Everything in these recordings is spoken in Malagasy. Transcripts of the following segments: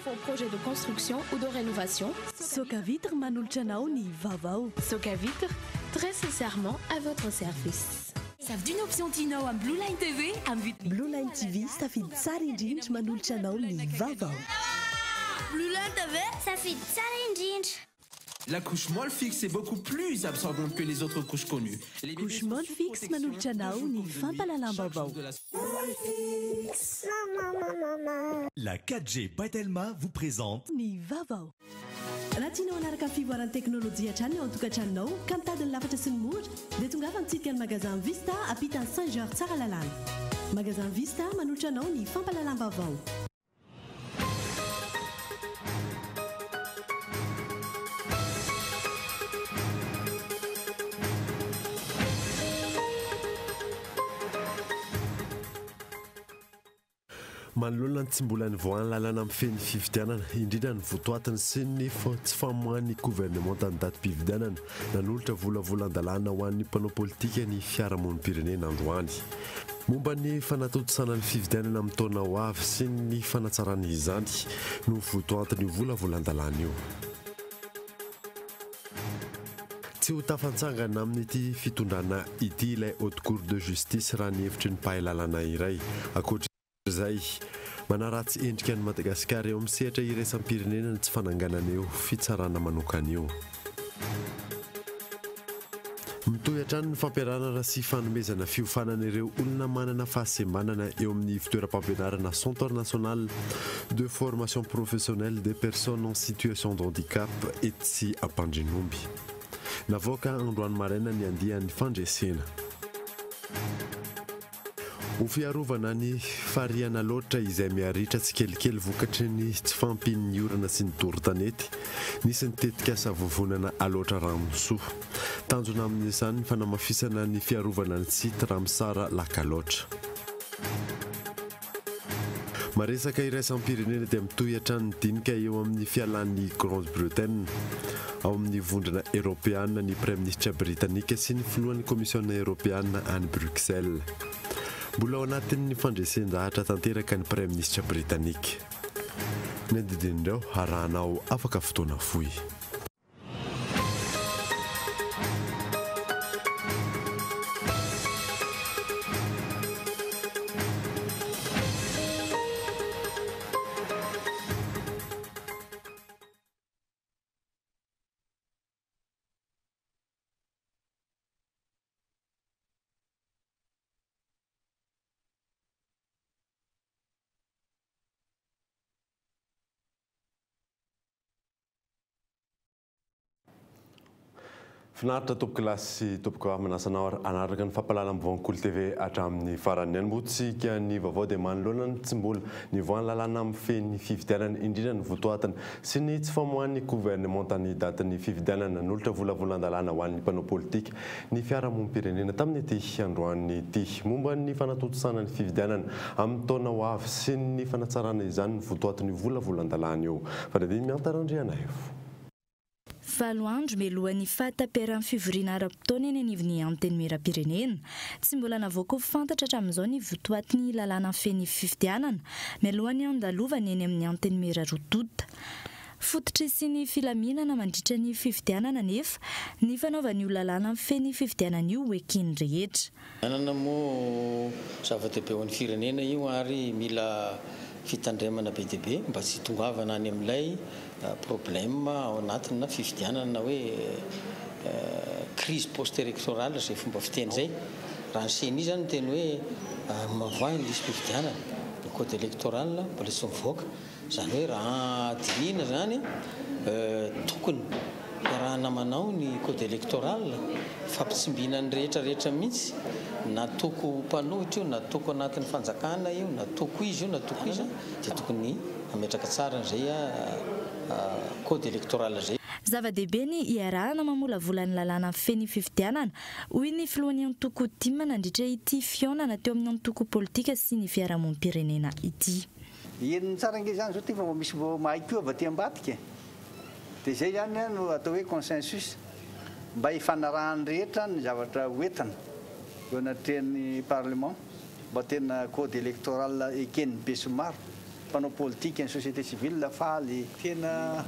vos projets de construction ou de rénovation, Sokavitre manolotra anao ny vaovao. Sokavitre, très sincèrement à votre service. Savy d'une option Tinao à Blue Line TV Blue Line TV safidy tsara indrindra manolotra anao ny vaovao. Blue Line TV safidy tsara indrindra. La couche molle fixe est beaucoup plus absorbante que les autres couches connues. Couche molle fixe manolotra anao ny fampalalam-baovao. La 4G Batelma vous présente ny vaovao. Raha tianao hanaraka fivoaran'ny teknôlôjia hatrany ao an-tokantranonao ka mitady ny lafatra sy ny mora dia tongava mitsidika ny magasin Vista ampitany Saint-Georges tsara lalàna. Magasin Vista manolotra anao ny fampalalam-baovao. Manoloana ny tsy mbola nivoahany lalàna amin'ny feny fividianana indrindra ny votoatiny sy ny tsy famoahan'ny gouvernement tany datim-pividianana nanolotra volavolan-dalàna ho an'ny mpanao politika ny fiarahamonim-pirenena androany. Momba ny fanatotosana ny fividianana amin'ny taona ho avy sy ny fanatsarana izany no votoatiny volavolan-dalàna io. Tsy ho tafantsangana amin'ity fitondrana ity ilay haute cour de justice raha ny hevitry ny mpahay lalàna iray. Zay manaratsy endrika ny Madagasikara eo amin'ny sehatra iraisam-pirenena ny tsy fananganana eo fitsarana manokana eo. Mitohy hatrany ny fampiarana sy fanomezana fiofanana ireo olona manana fahasembanana eo amin'ny fitoeram-pampianarana Centre national de formation professionnelle des personnes en situation de handicap Etsy Ampandrinomby. Navoaka androany maraina ny andihan'ny fandresena. Ho fiarovana ny fariana loatra izay miaritra tsy kelikely vokatry ny tsy fampin'ny orana sy ny toron-tanety nisy nitetika savovonana aloatra ranosoa. Tanjona amin'izany ny fanamafisana ny fiarovana ny site Ramsara Lakaloatra. Maresaka iraisam-pirenena dia mitohy hatrany dinika eo amin'ny fialan'ny Grande-Bretagne ao amin'ny vondrana Europeana ny Premier Ministre Britanika sy ny filohan'ny Komisiona Europeana any Bruxelles. Mbola ao anatin'ny fandresen-jahatra tanteraka ny Premier Ministre Britanika. Ny andidinindreo arahanao afaka fotoana fohy. Finaritra tompoko lasy tompoko manasana anaraka ny fampalalam-baovao TV hatramin'ny farany any motsika ny vaovao dia manoloana ny tsy mbola nivoahany lalàna amin'ny feny fividianana indrindra ny votoatiny sy ny tsy famoahan'ny gouvernement tany datin'ny fividianana nanolotra volavolan-dalàna ho an'ny mpanao politika ny fiarahamonim-pirenena tamin'ny ity androany ity momba ny fanatotosana ny fividianana amin'ny taona ho avy sy ny fanatsarana izany ny votoatiny volavolan-dalàna eo. Faradia miantarandriana eo. Valo andro mialohan'ny fahataperan'ny fivoriana ara-potoana eny anivon'ny anteny miram-pirenena. Tsy mbola navoaka ho fantatra hatramin'izao ny votoatin'ny lalàna feny fividianana mialohan'ny andalovana eny amin'ny anteny mirarotoda. Fototra sy ny filaminana mandritra ny fividianana nefa ny fanaovan'io lalàna feny fividianana io ekeny rehetra. Anana moa zava-dehibe ho an'ny firenena io ary mila fitandremana be dia be mba tsy tongavana any amin'ilay problème ao anatin'ny na fividianana hoe crise post-électorale zay fomba fiteny zay. Raha ny seny zany teny hoe mavoahy ny lisy fividianana ny code électoral mbola tsy mivoaka. Zany hoe raha dinina zany tokony raha manao ny code électoral fampitsimbina ny rehetrarehetra mihitsy na toko mpanohitra io na toko anatin'ny fanjakana io na toko izy io na toko izy dia tokony ametraka tsara zay code électoral zay. Zava-dehibe ny iarahana mamolavolan'ny lalàna feny fividianana hoy ny filohan'ny antoko dimy nandritra ity fionana teo amin'ny antoko politika sy ny fiarahamonim-pirenena ity. Eny tsara nge zany zao ty fa misy mahay koa avy aty ambadika. Dia zay zany no atao hoe consensus mba hifanarahan'ny rehetra ny zavatra hoentina eo anatrehan'ny parlement mba tena code électoral ekeny be somaro mpanao politika ny société civile faly tena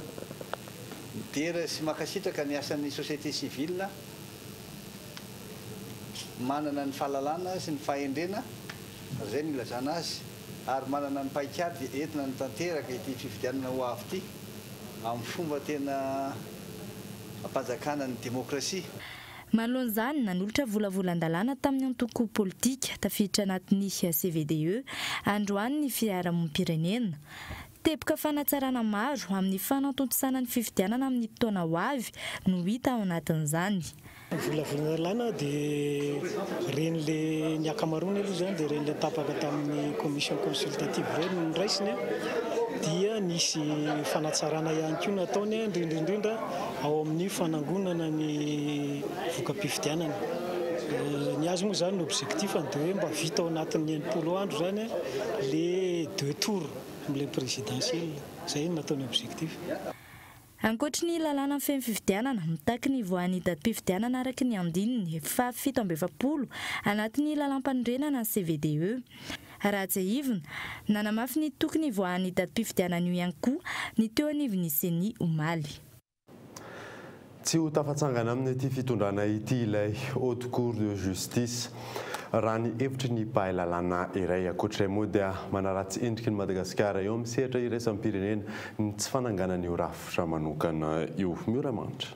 midera sy makasitraka ny asan'ny société civile manana ny fahalalana sy ny fahendrena zay ny ilazana azy ary manana ny paikady entina ny tanteraka ity fifidianana ho avy ity amin'ny fomba tena ampanjakana ny demokrasia. Manoloan'izany nanolotra volavolan-dalàna tamin'ny antoko politika tafiditra anatin'ny CVDE androany ny fiarahamonim-pirenena. Teboka fanatsarana maro amin'ny fanantontosana ny fifidianana amin'ny taona ho avy no hita ao anatin'izany. Volavolan-dalàna dia ren'le ny akamaroany aloha zany dia ren'le tapaka tamin'ny commission consultative reny ny raisiny dia nisy fanatsarana ihany koa nataony indrindra ao amin'ny fanangonana ny voka-pifidianana. Ny azy moa zany ny objectif dia hoe mba vita ao anatin'ny 90 andro zany le 2 tours le présidentiel zay nataony objectif. Ankoatra ny lalàna feno fifidianana mitaky ny voan'ny datim-pifidianana araky ny andininy 770 anatin'ny lalam-panorenana CVDE. Raha tsy ahivina, nanamafy ny tokony voan'ny datim-pifidianana io ihany koa ny teo anivon'ny Seny omaly. Tsy ho tafatsangana amin'ity fitondrana ity ilay Haute Cour de Justice raha ny hevitry ny mpahalalana iray ankoatra moa dia manaratsy endriky ny Madagasikara eo amin'ny sehatra iraisam-pirenena ny tsy fananganana io rafitra manokana io. Mioramanitra.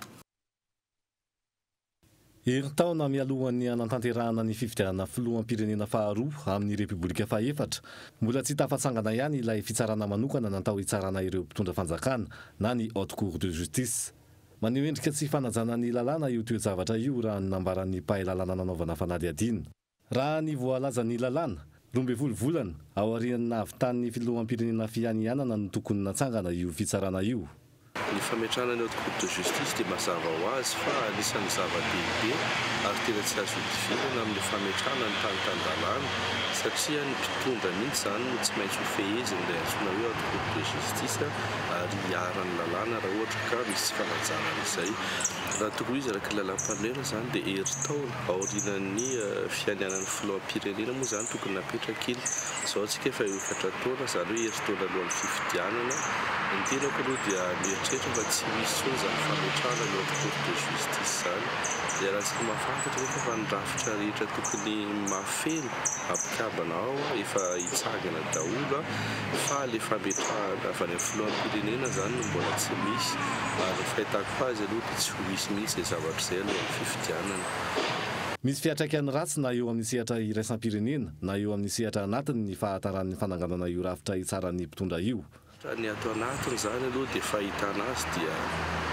Herintaona mialohan'ny anatanterahana ny fifidianana filoham-pirenena faharoa amin'ny Repoblika fahaefatra, mbola tsy tafatsangana ihany ilay fitsarana manokana natao hitsarana ireo mpitondra fanjakana na ny Haute Cour de Justice. Maneho endrika tsy fanajana ny lalàna io toe-javatra io raha ny nambaran'ny mpahalalana nanaovana fanadihadiana. Raha ny voalaza ny lalàna 12 volana ao aorian'ny nahavitan'ny filoham-pirenena fianianana no tokony natsangana io fitsarana io. Ny fametrahana ny Haute Cour de Justice dia mazava ho azy fa anisan'ny zava-dehibe ary tena tsy azo itifirana amin'ny fametrahana ny tany-tan-dalàna satria ny mpitondra mihitsy zany no tsy maintsy ho feheziny ilay antsoina hoe Haute Cour de Justice ary hiaran'ny lalàna raha ohatra ka misy fanajana izay. Raha tokony izy araka lalam-panorenana zany dia herintaona aorianan'ny fianianan'ny filoham-pirenena moa zany tokony napetraka iny. Izao antsika efa 4 taona zany hoe herintaona alohan'ny fifidianana. Ny tenako aloha dia mieritreritra fa tsy misy intsony zany fametrahana ny Haute Cour de Justice zany. Dia raha tsy mahafantatra rehefa fa ny rafitra rehetra tokony mafeno ampikabana ao efa hitsangana daholo fa ilay fametrahana avy any amin'ny filoham-pirenena zany no mbola tsy misy ary ny fahitako azy aloha dia tsy ho misy mihitsy izay zavatra izay alohan'ny fifidianana. Misy fiantraikany ratsy na eo amin'ny sehatra iraisam-pirenena na eo amin'ny sehatra anatiny ny fahataran'ny fananganana io rafitra hitsaran'ny mpitondra io. Ny ato anatiny zany aloha dia fahitana azy dia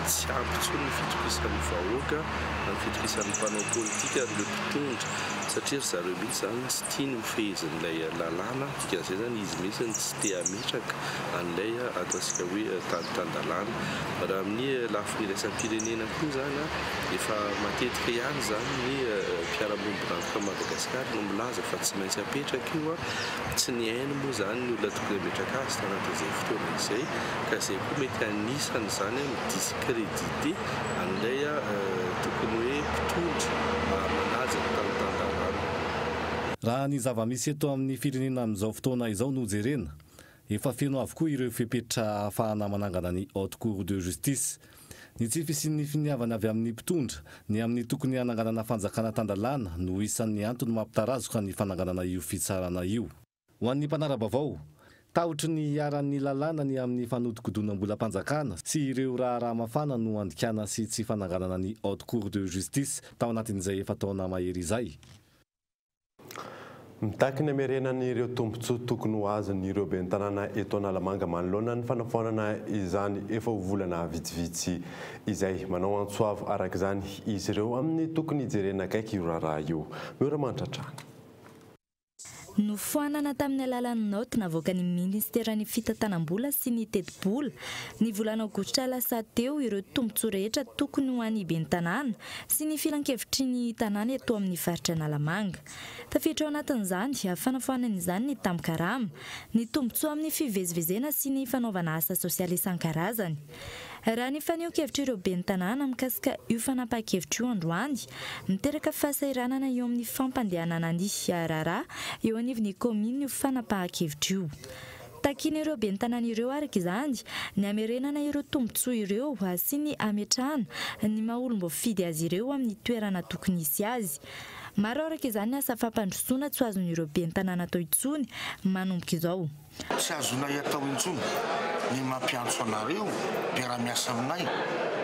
tsy ampy intsony ny fitokisan'ny vahoaka na ny fitokisan'ny mpanao politika ireo mpitondra satria zareo mihitsy zany tsy tiany mifehezin'ilay lalàna dikan'izay zany izy mihitsy tsy te hametraka an'ilay ataontsika hoe tany-tan-dalàna. Raha amin'ny lafiny iraisam-pirenena koa zany efa matetika ihany zany ny mpiara-monimborantoka Madagasikara no milaza fa tsy maintsy apetraka io tsy ny ainy moa zany ny olona tokony ametraka azy tanatin'izay fotoana izay ka izay koa mety anisany zany midiscrédité an'ilay tokony hoe mpitondra manaja ny tany-tan-dalàna. Raha ny zava-misy eto amin'ny firenena amin'izao fotoana izao no jerena, efa feno avokoa ireo fepetra ahafahana manangana ny Haute Cour de Justice. Ny tsy fisian'ny finiavana avy amin'ny mpitondra ny amin'ny tokony hananganana fanjakana tan-dalàna no isan'ny antony mampitarazoka ny fananganana io fitsarana io. Ho an'ny mpanara-baovao, taotry ny hiaran'ny lalàna ny amin'ny fanodikodonam-bolam-panjakana sy ireo raha mafana no andikana sy tsy fananganana ny Haute Cour de Justice tao anatin'izay efa taona mahery izay. Mitaky ny hamerenan'ireo tombontsoa tokony ho azon'ireo ben'ny tanàna eto Analamanga manoloana ny fanafaonana izany efa ho volana vitsivitsy izay manao antsoavo araka izany izy ireo amin'ny tokony hijerena akaiky io raharaha io. Mioramantratrana. Nofoanana tamin'ny alalan'ny note navoaka ny ministeran'ny fitantanam-bola sy ny teti-bola ny volana aogositra lasa teo ireo tombontsoa rehetra tokony ho an'ny ben'ny tanàna sy ny filan-kevitry ny tanàna eto amin'ny faritra Analamanga. Tafiditra ao anatin'izany fanafoanana izany ny tambikarama, ny tombontsoa amin'ny fivezivezena sy ny fanaovana asa sosialy isan-karazany. Raha ny faneho-kevitra ireo ben'ny tanàna mikasika io fanapahan-kevitra io androany, miteraka fahasahiranana eo amin'ny fampandehanana ny raharaha eo anivon'ny kominy io fanapahan-kevitra io. takian'ireo be ny tanàna ireo araka izany ny amerenana ireo tombontsoa ireo sy ny ametrahana ny maha-olom-bo fidy azy ireo amin'ny toerana tokony hisy azy. Maro araka izany asa fampandrosoana tsy azon'ireo be ny tanàna atao intsony manomboka izao. Tsy azonay atao intsony ny mampiantso anareo mpiara-miasa aminay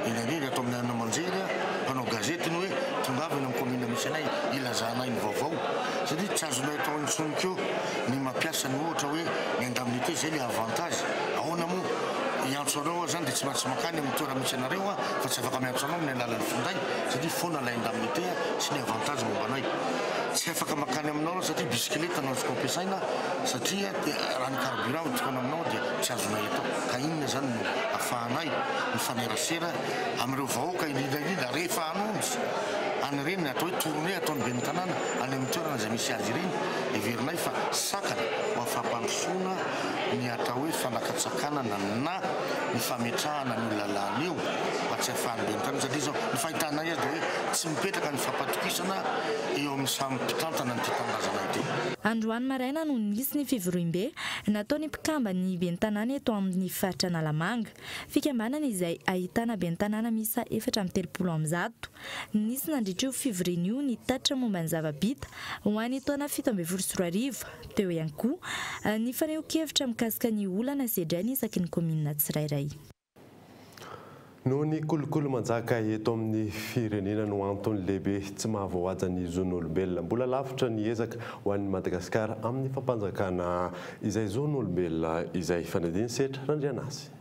indrindra atao amin'ny manjery mpanao gazety ny hoe tongavana amin'ny commune misy anay ilazanay ny vaovao satria tsy azonay atao intsony keo ny mampiasa ny ohatra hoe ny indemnité zay le avantage ahoana moa iantso anao zany dia tsy maintsy makany amin'ny toerana misy anareo fa tsy afaka miantso anao amin'ny alalan'ny finday satria foana la indemnité sy ny avantage mombanay tsy afaka makany aminao satria bisikileta anao azoko ampiasaina satria raha ny carburant tokana aminao dia tsy azonay atao ka inona zany no ahafahanay mifanerasera amin'ireo vahoaka indrindra rehefa anonjy any reny atao hoe tournée ataony be ny tanàna any amin'ny toerana izay misy azy ireny everinay fa sakana ho afampandrosoana ny atao hoe fanakatsakana na ny fametrahana ny lalàna io mba tsy ahafahany be ny tanàna satria zao ny fahitanay azy dia hoe tsy mipetraka ny fampatokisana eo amin'ny samy mpitantana ny tetanindrazana ity. Androany maraina no nisy ny fivoroim-be nataony mpikamba ny be ny tanàna eto amin'ny faritra Analamanga fikambanana izay ahitana be ny tanàna misa 430 nisy nandritra io fivoriana io ny tatra momba ny zava-bita ho an'ny taona 17 teo ihany koa ny faneho-kevitra mikasika ny olana sedrainy isaky ny komina tsirairay. No ny kolokolo manjaka eto amin'ny firenena no antony lehibe tsy mahavoaja ny zon'olombelona mbola lavitra ny ezaka ho an'ny Madagasikara amin'ny fampanjakana izay zon'olombelona izay fanadiny setra randrianazy.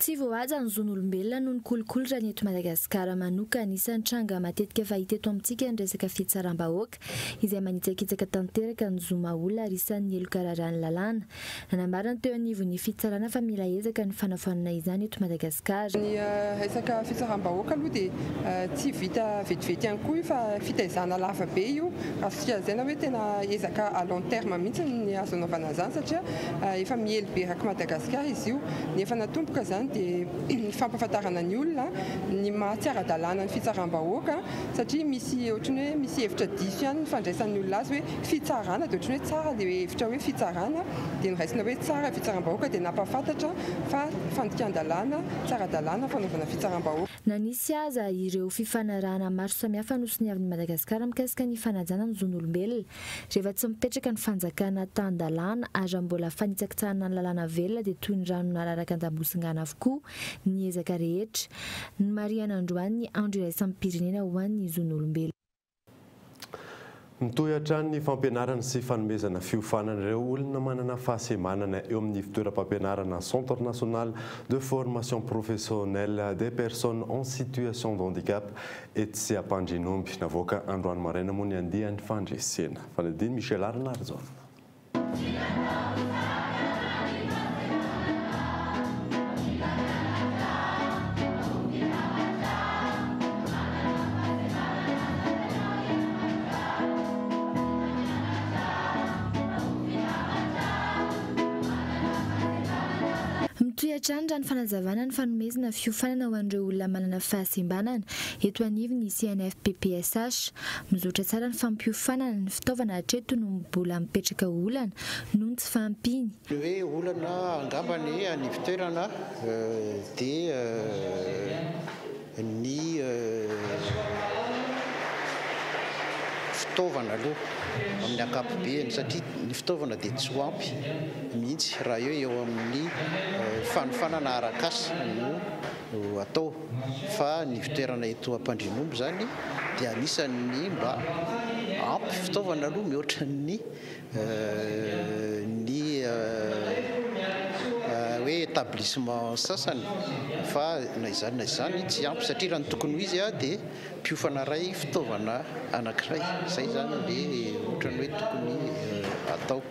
Tsy voaja ny zon'olombelona noho ny kolokolo raha ny eto Madagasikara manoka anisan'ny tranga matetika fahita eto amintsika ny resaka fitsaram-bahoaka izay manitsakitsaka tanteraka ny zoma-olona ary isan'ny elo-kararahany lalàna. Nanambarana teo anivon'ny fitsarana fa mila ezaka ny fanafanana izany eto Madagasikara. Ny resaka fitsaram-bahoaka aloha dia tsy vita vetivety ihany koa fa fitaizana lava be io satria zaina hoe tena ezaka à long terme mihitsy ny azo anaovana zany satria efa miely be raka Madagasikara izy io nefa natomboka zany dia ny fampafantarana ny olona ny mahatsiara-dalàna ny fitsaram-bahoaka satria misy ohatrany hoe misy hevitra diso ihany ny fandraisan'ny olona azy hoe fitsarana dia ohatrany hoe tsara dia hevitra hoe fitsarana dia niraisina hoe tsara fitsaram-bahoaka dia nampafantatra fa fandikan-dalàna tsara-dalàna fanaovana fitsaram-bahoaka. Nanisy aza ireo fifanarahana maro samihafa nosony avy ny Madagasikara mikasika ny fanajana ny zon'olombelona rehefa tsy mipetraka ny fanjakana tan-dalàna ary mbola fanitsakitsahana ny lalàna velona dia toy ny rano nararaka an-damosingana avokoa ny ezaka rehetra ny Mariana Androany andro iraisan'ny pirenena ho an'ny zon'olombelona. Mitohy hatrany ny fampianarana sy fanomezana fiofanana ireo olona manana fahasemanana eo amin'ny fitoeram-pampianarana Centre national de formation professionnelle des personnes en situation de handicap etsy Ampandrinomby navoaka androany maraina moa ny andihan'ny fandresena. Fanadiny Michel Arnarzon. Toyatrany ny fanazavana ny fanomezana fiofanana ho an'ireo olona manana fahasembanana eto anivony CNFPPSH mizotra tsara ny fampiofanana ny fitaovana hatreto no mbola mipetraka olana noho tsy fahampiny. Hoe olana angambany any fitoerana dia ny fitaovana aloha amin'ny ankapobeny satria ny fitaovana dia tsy ho ampy mihitsy raha eo amin'ny fanofanana arak'asa no atao fa ny fitoerana eto Ampandrinomby zany dia anisan'ny mba ampy fitaovana aloha mihoatra ny hoe établissement sasany fa na izany tsy ampy satria raha ny tokony ho izy dia mpiofana ray fitaovana anankiray zay zany dia ohatrany hoe tokony atao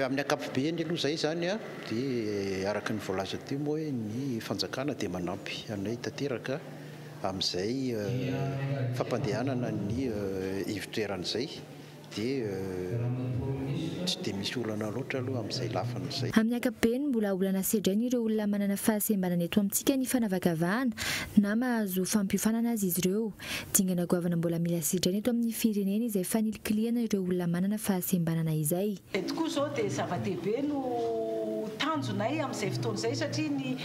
amin'ny ankapobeny aloha zay zany dia araka ny voalaza teo moa hoe ny fanjakana dia manampy anay tanteraka amin'izay fampandehanana ny ivitoeran'izay dia tsy dia misy olana loatra aloha amin'izay lafana izay. Amin'ny ankapobeny mbola olana sedrainy ireo olona manana fahasembanana eto amintsika ny fanavakavahana na mahazo fampiofanana azy izy ireo. Dingana goavana mbola mila sedrainy eto amin'ny firenena izay fanilikiliana ireo olona manana fahasembanana izay. Tokoa izao dia zava-dehibe no tanjonay amin'izay fotoana izay satria ny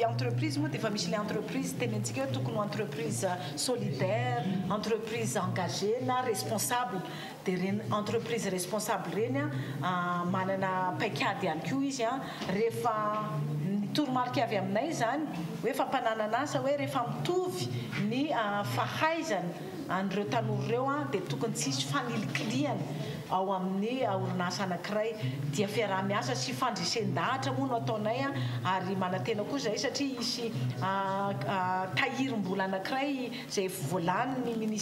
entreprise moa dia efa misy ilay entreprise tenentsika hoe tokony entreprise solidaire, entreprise engagée na responsable. Dia reny entreprise responsable reny manana paikady ihany koa izy rehefa toromarika avy aminay zany hoe fampananana asa hoe rehefa mitovy ny fahaizana an'ireo tanora ireo dia tokony tsisy fanilikiliana ao amin'ny orinasa anankiray dia fiaraha-miasa sy fandresendahatra moa no ataonay ary manantena koa izay satria isy tahirim-bola anankiray izay voalaniny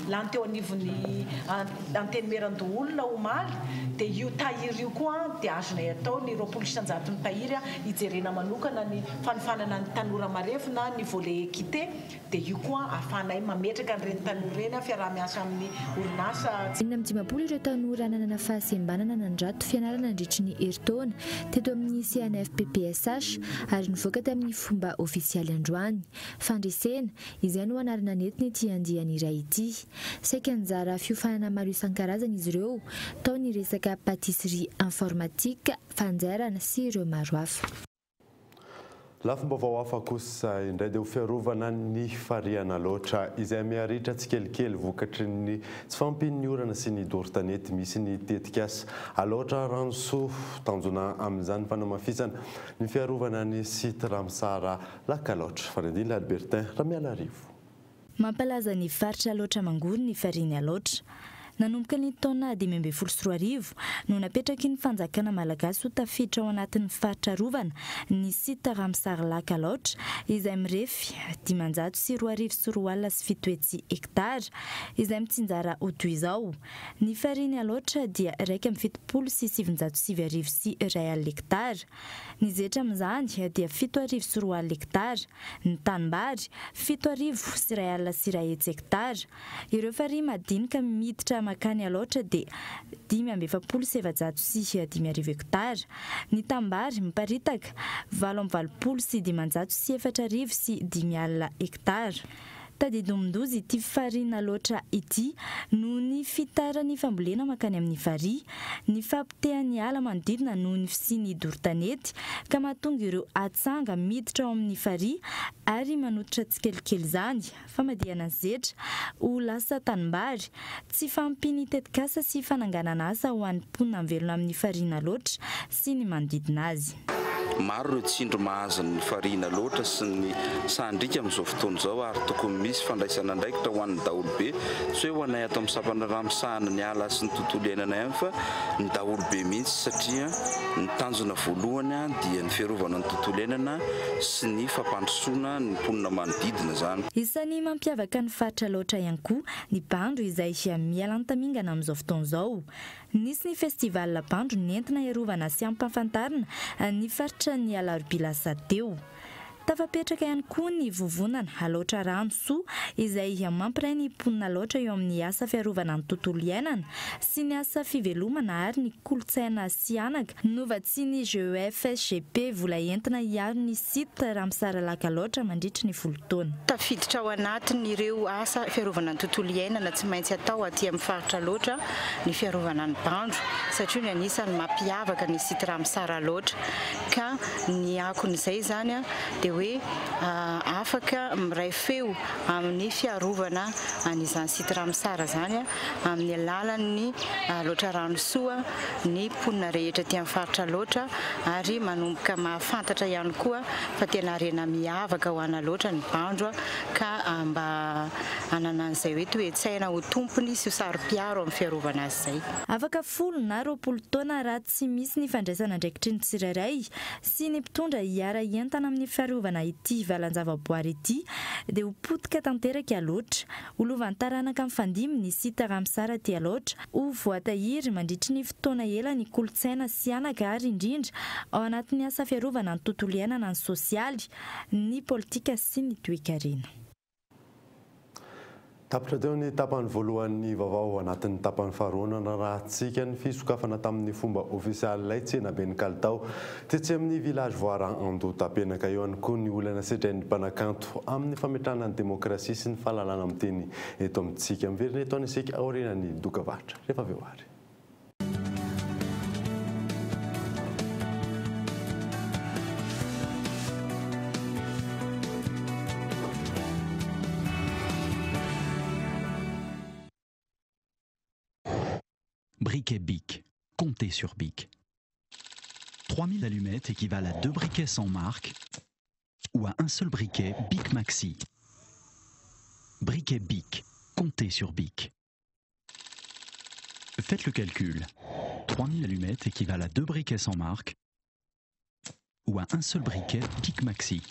lany teo anivon'ny antenimeran-doholona omaly dia io tahiry io koa dia azonay atao ny 20 ny tahiry hijerena manokana ny fanofanana ny tanora marefo na ny volet équité dia io koa ahafahanay mametraka an'ireny tanora reny fiaraha-miasa amin'ny orinasa. Ireo tanora nanana fahasembanana nandrato fianarana nandritry ny herintaona teto amin'ny CNFPPSH ary nivoaka tamin'ny fomba ofisialy androany. Fandresena izay no anarana netiny ity andiany iray ity. Saika anjara fiofanana maro isan-karazany izy ireo tao ny resaka patisserie informatique, fanjairana sy ireo maro hafa. Lafim-baovao hafa kosa indray dia ho fiarovana ny fariana loatra izay miaritra tsikelikely vokatry ny tsy fampin'ny orana sy ny dorin-tanety misy ny tetikasa aloatra ranosoa tanjona amin'izany fanamafisana ny fiarovana ny site Ramsara Lakaloatra. Farendila Albertin Ramiala Rivo. Mampalaza ny faritra loatra mangory ny fariana loatra. Nanomboka ny taona 2024 no napetraky ny fanjakana malagasy ho tafiditra ao anatin'ny faritra rovana ny site Ramsara Lakaloatra izay mirefy 524,7 hektara izay mitsinjara ho toy izao. Ny fariana loatra dia 1,707,1 hektara. Ny zetra amin'izany dia 7,4 hektara. Ny tanimbary 7,1 hektara. Ireo farihy madinika miditra makany aloatra dia 5,705 hektara. Ny tambary miparitaka 8,704,5 hektara. Tadidomindosy ity fariana loatra ity noho ny fitarany fambolena makany amin'ny farihy, ny fampitehan'ny ala manodidina noho ny fisian'ny dorin-tanety ka mahatonga ireo atsanga miditra ao amin'ny farihy ary manototra tsikelikely izany famadihana zetra ho lasa tanimbary tsy fampiny tetikasa sy fananganana asa ho an'ny mponina velona amin'ny fariana loatra sy ny manodidina azy. Maro ireo tsindro mahazo ny fariana loatra sy ny sandrika amin'izao fotoana izao ary tokony misy fandraisana andraikitra ho an'ny daholobe tsy hoe ho anay ato amin'ny sapana ramosahana ny ala sy ny tontolo iainanay ihany fa ny daholobe mihitsy satria ny tanjona voalohany dia ny fiarovana ny tontolo iainana sy ny fampandrosoana ny mponina manodidina izany. Isan'ny mampiavaka ny faritra loatra ihany koa ny bandro izay mialany tamingana amin'izao fotoana izao. Nisy ny festival bandro nentina iarovana sy ampafantarina ny faritra ny alarobia lasa teo. Tafapetraka ihany koa ny vovonana aloatra ranosoa izay mampiray ny mponina loatra eo amin'ny asa fiarovana ny tontolo iainana sy ny asa fivelomana ary ny kolotsaina sy anaka novatsy ny GEF-SGP vola entina hiaro ny site Ramsara Lakaloatra mandritra ny folo-taona. Tafiditra ao anatiny ireo asa fiarovana ny tontolo iainana tsy maintsy atao aty amin'ny faritra loatra ny fiarovana ny bandro satria ny anisany mampiavaka ny site Ramsara loatra ka ny akon'izay zany dia hoe afaka miray feo amin'ny fiarovana an'izany site Ramsara zany amin'ny alalan'ny loatra ranosoa ny mponina rehetra aty amin'ny faritra loatra ary manomboka mahafantatra ihany koa fa tena rena miavaka ho ana loatra ny bandro ka mba anana an'izay hoe toe-tsaina ho tompony sy ho saro-piaro amin'ny fiarovana azy izay. Afaka 10 na 20 taona raha tsy misy ny fandraisana andraikitry ny tsirairay sy ny mpitondra hiara entana amin'ny fiarovana ity valan-javaboary ity dia ho potika tanteraka loatra. Olovan'ny taranaka mifandimby ny site Ramsara ty loatra ho voatahiry mandritry ny fotoana ela ny kolotsaina sy anaka ary indrindra ao anatin'ny asa fiarovana ny tontolo iainana, ny sosialy, ny politika sy ny toe-karena. Tapitra teo ny tapany voalohany vaovao anatin'ny tapany faharoana na rahantsika ny fisokafana tamin'ny fomba ofisialy ilay tsena be ny kalitao tetsy amin'ny village voara Andotapelaka eo ihany koa ny olana sedrain'ny mpanakanto amin'ny fametrahana ny demokrasia sy ny fahalalana amin'ny teny eto amintsika miverina eto anisika aorinan'ny dokavatra rehefa avy eo ary. Briquet Bic. Comptez sur Bic. 3000 allumettes équivalent à 2 briquets sans marque ou à un seul briquet Bic Maxi. Briquet Bic. Comptez sur Bic. Faites le calcul. 3000 allumettes équivalent à 2 briquets sans marque ou à un seul briquet Bic Maxi.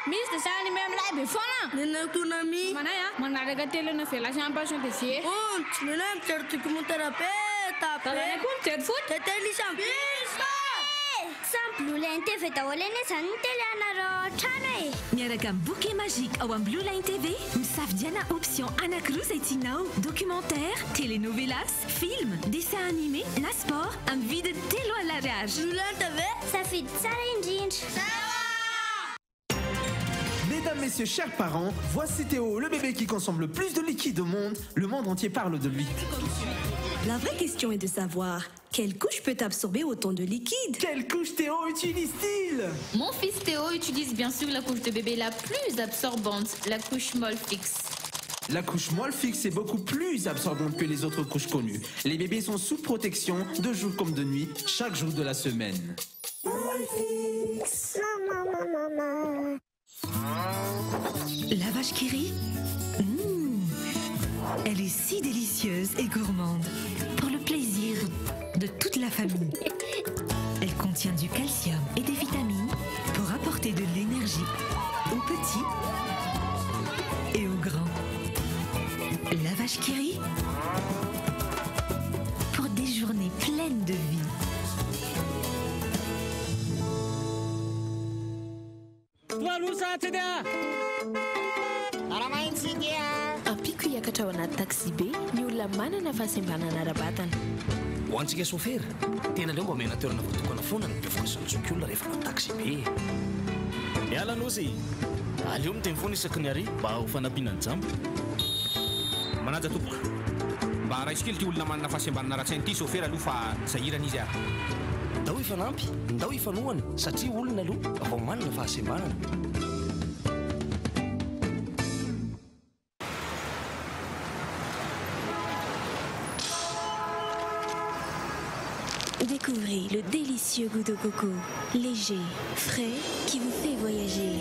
Misy dia sany memlay be foana nenaktonami manaya manaraka telena velation passiondesie tsy menay mijery documentaire be tabe koa mijery foot tetelisam Blue Line TV daholo eny izany ny tele anareo trano e. Miaraka amin'ny bouquet magique ao amin'ny Blue Line TV, misafidiana option anankiroa izay tianao: documentaire, telenovelas, film, dessin animé na sport amin'ny vidiny 3 alariary. Blue Line TV, safidy tsara indrindra. Mesdames, messieurs, chers parents, voici Théo, le bébé qui consomme le plus de liquide au monde. Le monde entier parle de lui. La vraie question est de savoir quelle couche peut absorber autant de liquide. Quelle couche Théo utilise-t-il? Mon fils Théo utilise bien sûr la couche de bébé la plus absorbante, la couche molle fixe. La couche molle fixe est beaucoup plus absorbante que les autres couches connues. Les bébés sont sous protection de jour comme de nuit, chaque jour de la semaine. Molle fixe. Maman. La vache qui rit, elle est si délicieuse et gourmande pour le plaisir de toute la famille. Elle contient du calcium et des vitamines pour apporter de l'énergie aux petits et aux grands. La vache qui rit, pour des journées pleines de vie. Ampiko hiakatra ao anaty taxi be ny olona manana fahasembanana ara-batana. Ho antsika sofera, tena leo mba omena toerana voatokana foana ny mpivoaka sanjoky olona rehefa ao taxi be. Miala nosy, aleo miteny foana isaky ny ary mba ho fanampiana ny jambo. Manaja tompoka, mba raisy kely ty olona manana fahasembanana ra-tsainy ty sofera aloha fa sahirana izy ary. Ndao ifanampy, ndao ifanohany satria olona aloha vao manana fahasembanana. Découvrez le délicieux goût de coco, léger, frais, qui vous fait voyager.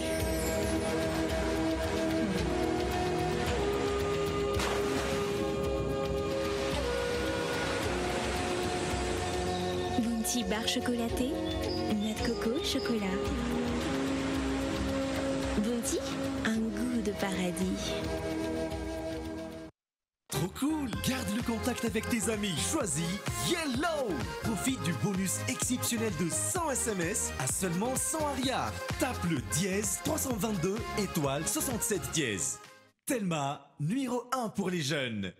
Bounty barre chocolatée, noix de coco, chocolat. Bounty, un goût de paradis. Trop cool! Garde le contact avec tes amis. Choisis Yellow! Profite du bonus exceptionnel de 100 SMS à seulement 100 ariards. Tape le dièse 322 étoile 67 dièse. Telma, numéro 1 pour les jeunes.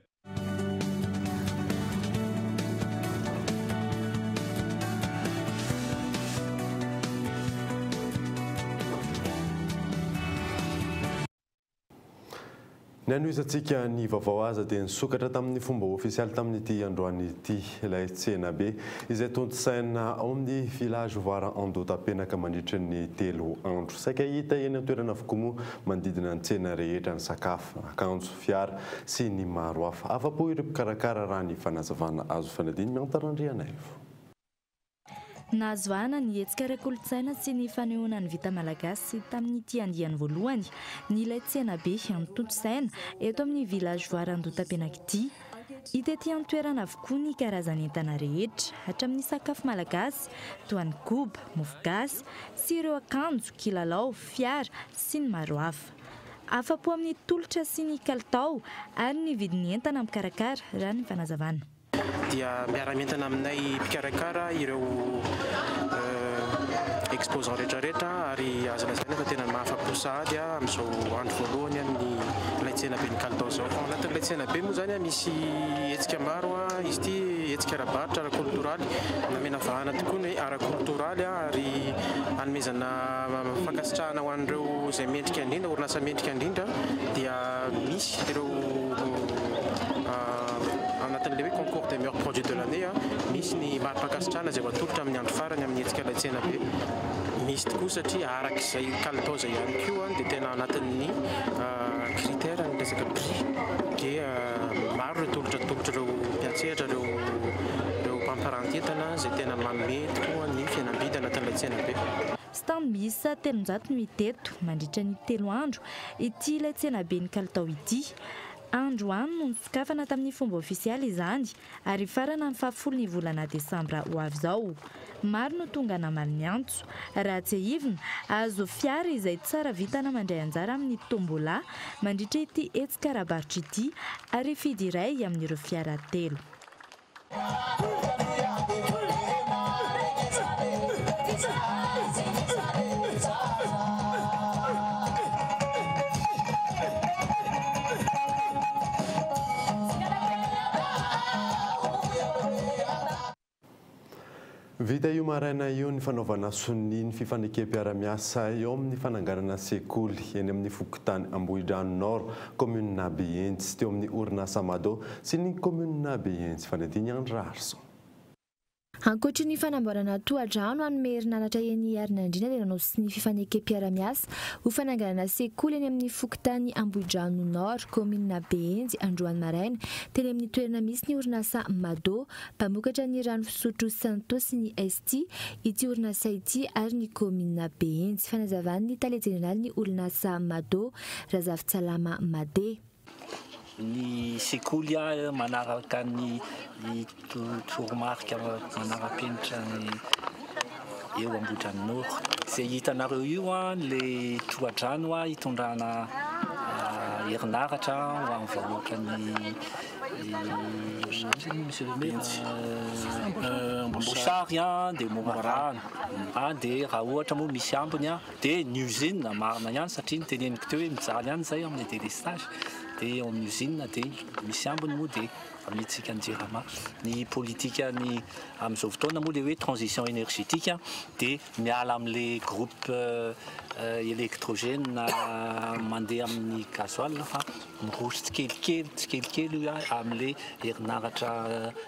Ny anoisantsika ny vaovao aza dia nisokatra tamin'ny fomba ofisialy tamin'ity androany ity ilay tsena be izay tontosaina ao amin'ny village voara Andotapelaka mandritra ny 3 andro. Saika hita eny an-toerana avokoa moa manodidina ny tsena rehetra ny sakafo, akanjo, fiara sy ny maro hafa. Afa-po ireo mpikarakara raha ny fanazavana azo fanadiny miantarandrianay. Nahazoana ny hetsika ara-kolontsaina sy ny fanehoana ny vita malagasy tamin'ity andiany voalohany ny ilay tsena be amin'ny tontosaina eto amin'ny village voara Andotapelaka ity. Hita ety an-toerana avokoa ny karazana entana rehetra hatramin'ny sakafo malagasy toa ny koba, mofogasy sy ireo akanjo, kilalao, fiara sy ny maro hafa. Afa-po amin'ny tolotra sy ny kalitao ary ny vidin'ny entana mikarakara raha ny fanazavana. Dia miara-mientana aminay mpikarakara ireo exposant rehetrarehetra ary azo lazaina fa tena mahafapo-sahady amin'izao andro voalohany amin'ny laitsena be ny kalitao zao. Anatin'ny laitsena be moa zany misy hetsika maro izy ity hetsika ara-baritra ara-kultoraly namena vahana tokoa ny hoe ara-kultoraly ary anomezana fankasitrahana ho an'ireo izay mendrika indrindra orinasa mendrika indrindra dia misy ireo anatin'ilay hoe concours des meilleurs produits de l'année misy ny mari-pankasitrahana izay voatolotra amin'ny andro farany amin'ny hetsika laitsena be. Misy tokoa satria arak'izay kalitao izay ihany koa dia tena anatin'ny critère ny resaka prix dia maro ireo tolotra ireo mpiantsehatra ireo mpamparanty-entana izay tena manome tokoa ny fihenam-bidy anatin'ny laitsena be. Stand miisa 700 miteto mandritra ny 3 andro ity laitsena be ny kalitao ity. Andro any no sokafana tamin'ny fomba ofisialy izany ary farana ny 10 volana Desambra ho avy izao. Maro no tonga namaly ny antso raha tsy ahivina azo fiara izay tsara vitana mandray anjara amin'ny tombola mandritra ity hetsika ara-baritra ity ary fidy iray amin'ireo fiara 3. Vita io maraina io ny fanaovana soni ny fifanekem-piara-miasa eo amin'ny fananganana sekoly eny amin'ny Fokotany Ambohidrano Nord, commune Behentsy teo amin'ny orinasa Mado sy ny commune Behentsy fanadiny Andra Arson. Ankoatra ny fanamboarana tohadrano hanome herinaratra eny Arinandriana dia nanao sy ny fifanekem-piara-miasa ho fananganana sekoly eny amin'ny Fokotany Ambohidrano Nord, commune Behentsy androany maraina teny amin'ny toerana misy ny orinasa Mado, mpamokatra ny rano fisotro Santos sy ny ST ity orinasa ity ary ny commune Behentsy. Fanazavan'ny tale jenerali ny orinasa Mado, Razafitsalama Made. Ny sekoly manaraka ny toromarika manara-penitra ny eo Ambohidrano Nord. Izay hitanareo io le tohadrano hitondrana herinaratra ho amin'ny vahoaka ny Ambosary dia Momarana dia raha ohatra moa misy ambony dia ny usine marina ihany satria ny teneniko teo hoe mijaly ihany zay amin'ny délestage dia amin'ny usine dia misy ambony moa dia amintsika anjerama ny politika ny amin'izao fotoana moa le hoe transition énergétique dia miala amin'le groupe électrogène mandeha amin'ny gasoil fa miroso tsikelikely io amin'le herinaratra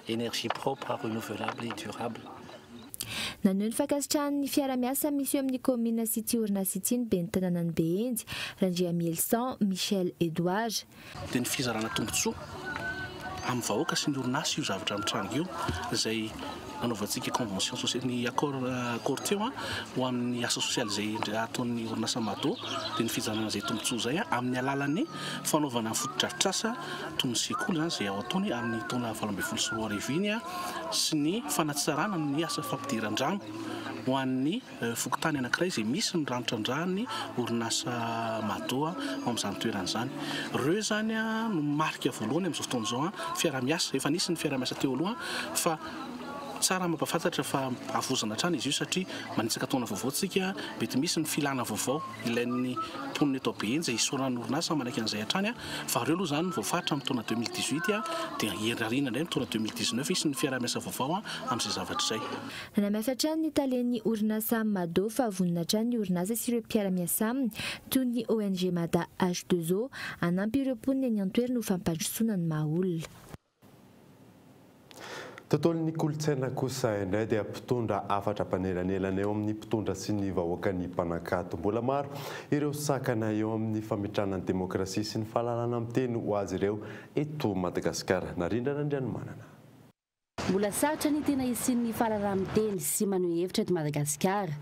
énergie propre renouvelable et durable. Naneho ny fankasitrahan'ny fiara-miasa misy eo amin'ny commune City orinasa ity ny ben'ny tanànan'ny Behentsy, Randriamielsan Michel Edouard. Dia ny fizarana tombotsoa amin'ny vahoaka sy ny orinasa io zavatra mitranga io izay nanaovantsika convention sociale ny accord teo ho amin'ny asa sosialy izay ataon'ny orinasa Mado dia ny fizarana izay tombotsoa izay amin'ny alalan'ny fanaovana fotodrafitrasa toy ny sekoly izany izay ao ataony amin'ny taona 2024 sy ny fanatsarana ny asa fampidiran-drano ho an'ny Fokotany anankiray izay misy ny ranotran-drany orinasa Mado amin'izany toerana izany. Ireo zany no marika voalohany amin'izao fotoana izao fiara-miasa efa nisy ny fiara-miasa teo aloha fa tsara mampafantatra fa avozana trano izy io satria manitsaka taona vaovao tsika mety misy ny filana vaovao ilain'ny mponina eto Behentsy izay isorana orinasa manaiky an'izay hatrany fa ireo aloha zany voafaritra amin'ny taona 2018 dia hirarina indray taona 2019 isy ny fiara-miasa vaovao amin'izay zavatra izay. Nanamafatra ny talen'ny orinasa Mado fa vonona trany ny orinasa sy ireo mpiara-miasa aminy toy ny ONG Mada H2O anampy ireo mponina eny an-toerana ho fampandrosoana ny mahaolona. Tontolon'ny kolotsaina kosa indray dia mpitondra afatra mpanelanelana eo amin'ny mpitondra sy ny vahoaka ny mpanankato. Mbola maro ireo sakana eo amin'ny famitranan'ny demokrasia sy ny fahalalana amin'ny teny ho azy ireo eto Madagasikara. Narindra Nandrianomanana. Mbola sarotra ny tena isin'ny fahalala-miteny sy maneho hevitra eto Madagasikara.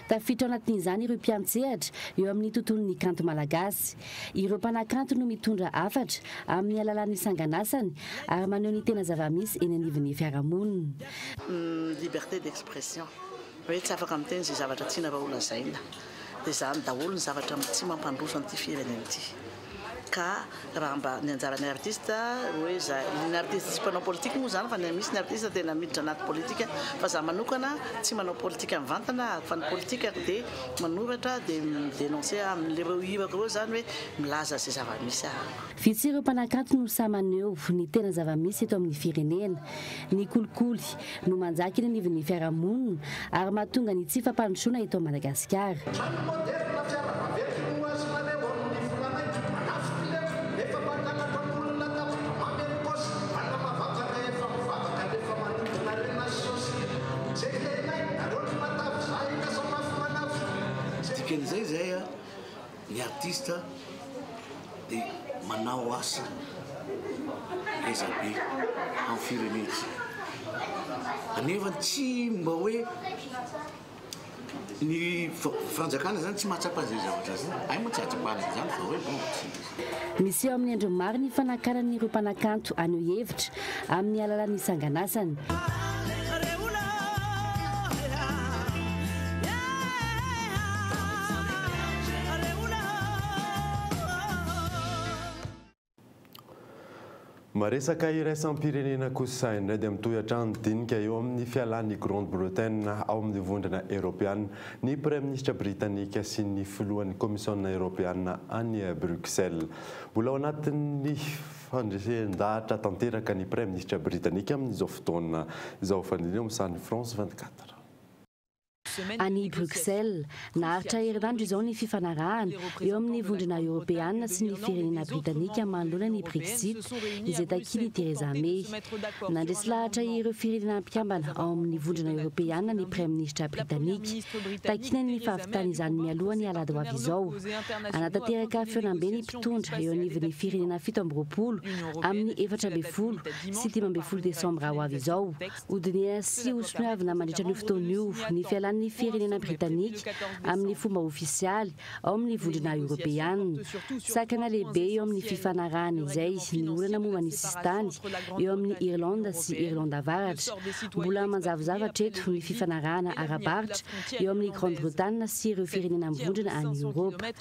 Tafiditra ao anatin'izany ireo mpiantsehatra eo amin'ny tontolon'ny kanto malagasy. Ireo mpanakanto no mitondra afatra amin'ny alalan'ny sanganasany ary maneho ny tena zava-misy eny anivon'ny fiarahamonina. Liberté d'expression. Hoe tsy afaka miteny izay zavatra tiana vaha olazaina. Dia izany daholo ny zavatra tsy mampandroso an'ity firenena ity. ka raha mba ny anjaran'ny artiste hoe za ny artiste tsy mpanao politique moa zany fa misy ny artiste tena miditra anaty politique fa za manokana tsy manao politique mivantana fa ny politique dia manoratra dia dénoncer amin'ireo irako ireo zany hoe milaza izay zava-misy vitsy ireo mpanakanto no samaneo ny tena zava-misy eto amin'ny firenena ny kolikoly no manjaka eny anivon'ny fiarahamonina ary mahatonga ny tsy fampandrosoana eto Madagasikara. Dikan'izay zay ny artiste dia manao asa ezabe amin'ny firenena anefa tsy mba hoe ny fanjakana zany tsy mahatsapa zay zavatra zany ay moa tsy atsapana zany fa hoe bon misy eo amin'ny andro maro ny fanakanan'ireo mpanakanto anio hevitra amin'ny alalan'ny isanganasany. Maresaka iraisam-pirenena kosa indray dia mitohy hatrany dinika eo amin'ny fialan'ny Grande-Bretagne ao amin'ny vondrana Europeana ny Premier Ministre Britannique sy ny filohan'ny Comisionna Europeana any Bruxelles. Mbola ao anatin'ny fandresen-dahatra tanteraka ny Premier Ministre Britannique amin'izao fotoana izao faniriana misahan'ny France 24. Any Bruxelles naharitra herinandro izao ny fifanarahana eo amin'ny vondrana Europeana sy ny firenena Britannika manoloana ny Brexit izay takin'i Theresa May. Nandresy lahatra ireo firenena mpikambana ao amin'ny vondrana Europeana ny Premier Ministre Britannique takinany ny fahavitana izany mialoha ny alady ho avy izao. Anatanteraka feonambe ny mpitondra eo anivon'ny firenena 7 amin'ny 4 sy 15 Desambra ho avy izao. Hodiniana sy hosonoavina mandritra ny fotoana io ny fialan'ny firenena Britannique amin'ny fomba ofisialy ao amin'ny vondrana Europeana. Sakana lehibe eo amin'ny fifanarahana izay ny olana momba ny sistany eo amin'ny Irlande sy Irlande avaratra. Mbola manjavozavatra eto ny fifanarahana arabaritra eo amin'ny Grande-Bretagne sy ireo firenena mivondrana any Europa.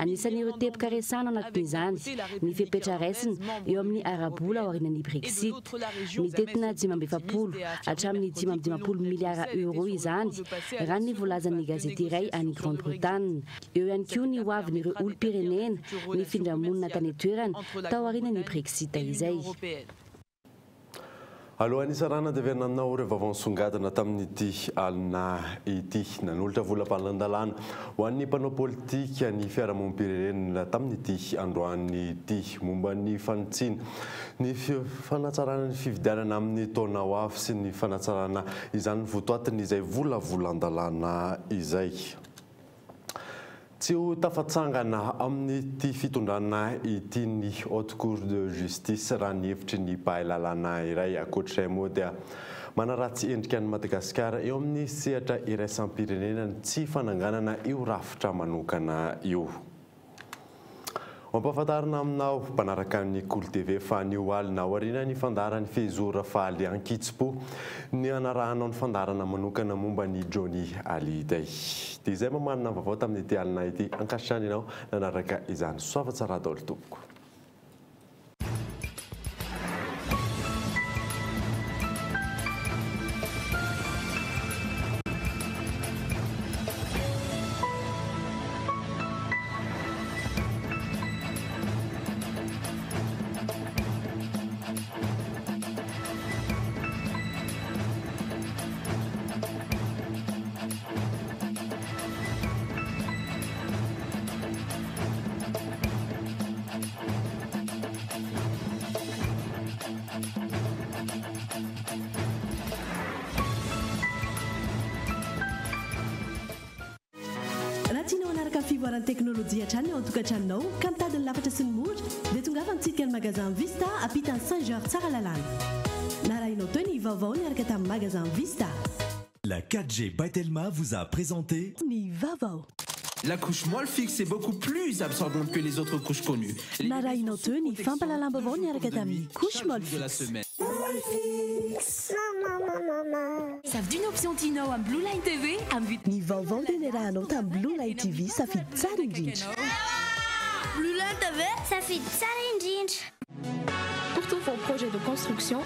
Anisan'ireo teboka resana anatin'izany ny fepetra raisina eo amin'ny arabola ao aorianan'ny Brexit. Mitetina 570 hatramin'ny 550 miliara euro izany raha ny voalazan'ny gazety iray any Grande-Bretagne. Eo ihany koa ny hoavin'ireo olom-pirenena ny findramonina tany toerana tao aorianan'ny Brexit izay. Alohan'ny sarana dia averinanao ireo vaovao-nisongadina tamin'ity alina ity nanolotra volam-pahalandalana ho an'ny mpanao politika ny fiarahamonim-pirenena tamin'ity androany ity momba ny fanitsiana ny fanatsarana ny fividianana amin'ny taona ho avy sy ny fanatsarana izany votoatiny izay volavolan-dalana izay. Tsy ho tafatsangana amin'ny ty fitondrana ity ny Haute Cour de Justice raha ny hevitry ny mpahalalana iray ankoatr'izay moa dia manaratsy endrika ny Madagasikara eo amin'ny sehatra iraisam-pirenena tsy fananganana io rafitra manokana io. Mampahafantarina aminao mpanaraka ny Cool TV fa nio alina aoriana ny fandaran'ny fehizora faly Ankitsipo ny anarahanao ny fandarana manokana momba ny Johnny Hallyday. Dia izay mamanina vaovao tamin'ity alina ity ankasitrany ianao nanaraka izany soava tsara daholo tompoko. fivoaran'ny teknolojia hatrany ao an-tokantranonao ka mitady ny lafatra sy ny mora dia tonga fa mitsidika ny magasin Vista ampitany Saint-Georges tsara lalàna. Narahinao teo ny vaovao niaraka tamin'ny magasin Vista. La 4G by Telma vous a présenté Ni vaovao. La couche molle fixe est beaucoup plus absorbante que les autres couches connues. Narahinao teo ny fampalalam-baovao niaraka tamin'ny couche molle fixe. Saf d'une option Tino am Blue Line TV am but ny vaovao dia niarahanao tamin'ny Blue Line TV safidy tsara indrindra. Plus lente avec ça fait ça indindre. Pour tous vos projets de construction